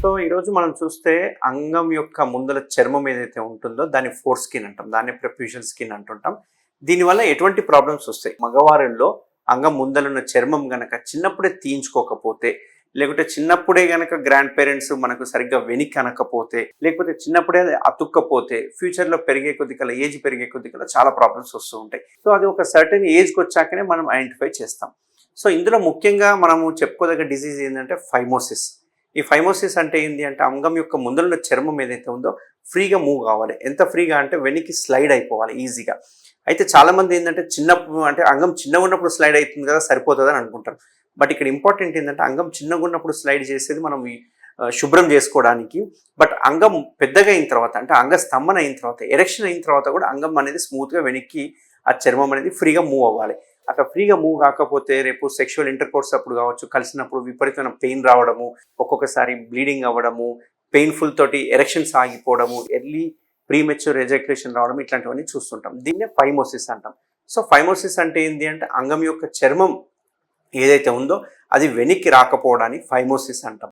So ఈరోజు మనం చూస్తే అంగం యొక్క ముందల చర్మం ఏదైతే ఉంటుందో దాన్ని ఫోర్ స్కిన్ అంటాం, దాన్ని ప్రొఫ్యూజన్ స్కిన్ అంటుంటాం. దీనివల్ల ఎటువంటి ప్రాబ్లమ్స్ వస్తాయి? మగవారిలో అంగం ముందలున్న చర్మం గనక చిన్నప్పుడే తీయించుకోకపోతే, లేకుంటే చిన్నప్పుడే గనక గ్రాండ్ పేరెంట్స్ మనకు సరిగ్గా వెనక్కి అనకపోతే, లేకపోతే చిన్నప్పుడే అది అతుక్కపోతే ఫ్యూచర్లో పెరిగే కొద్దికల్లా, ఏజ్ పెరిగే కొద్దికల్లా చాలా ప్రాబ్లమ్స్ వస్తూ ఉంటాయి. సో అది ఒక సర్టెన్ ఏజ్కి వచ్చాకనే మనం ఐడెంటిఫై చేస్తాం. సో ఇందులో ముఖ్యంగా మనము చెప్పుకోదగ్గ డిసీజ్ ఏంటంటే ఫైమోసిస్. ఈ ఫైమోసిస్ అంటే ఏంటి అంటే అంగం యొక్క ముందరున్న చర్మం ఏదైతే ఉందో ఫ్రీగా మూవ్ కావాలి. ఎంత ఫ్రీగా అంటే వెనక్కి స్లైడ్ అయిపోవాలి ఈజీగా. అయితే చాలామంది ఏంటంటే చిన్నప్పుడు అంటే అంగం చిన్నగా ఉన్నప్పుడు స్లైడ్ అవుతుంది కదా సరిపోతుంది అని అనుకుంటారు. బట్ ఇక్కడ ఇంపార్టెంట్ ఏంటంటే అంగం చిన్నగా ఉన్నప్పుడు స్లైడ్ చేసేది మనం శుభ్రం చేసుకోవడానికి. బట్ అంగం పెద్దగా అయిన తర్వాత అంటే అంగ స్తంభన అయిన తర్వాత, ఎరెక్షన్ అయిన తర్వాత కూడా అంగం అనేది స్మూత్గా వెనక్కి ఆ చర్మం అనేది ఫ్రీగా మూవ్ అవ్వాలి. అట్లా ఫ్రీగా మూవ్ కాకపోతే రేపు సెక్షువల్ ఇంటర్కోర్స్ అప్పుడు కావచ్చు, కలిసినప్పుడు విపరీతమైన పెయిన్ రావడము, ఒక్కొక్కసారి బ్లీడింగ్ అవ్వడము, పెయిన్ఫుల్ తోటి ఎరెక్షన్స్ ఆగిపోవడము, ఎర్లీ ప్రీమెచ్యూర్ ఎజాక్యులేషన్ రావడం, ఇట్లాంటివన్నీ చూస్తుంటాం. దీన్నే ఫైమోసిస్ అంటాం. సో ఫైమోసిస్ అంటే ఏంటి అంటే అంగం యొక్క చర్మం ఏదైతే ఉందో అది వెనక్కి రాకపోవడాన్ని ఫైమోసిస్ అంటాం.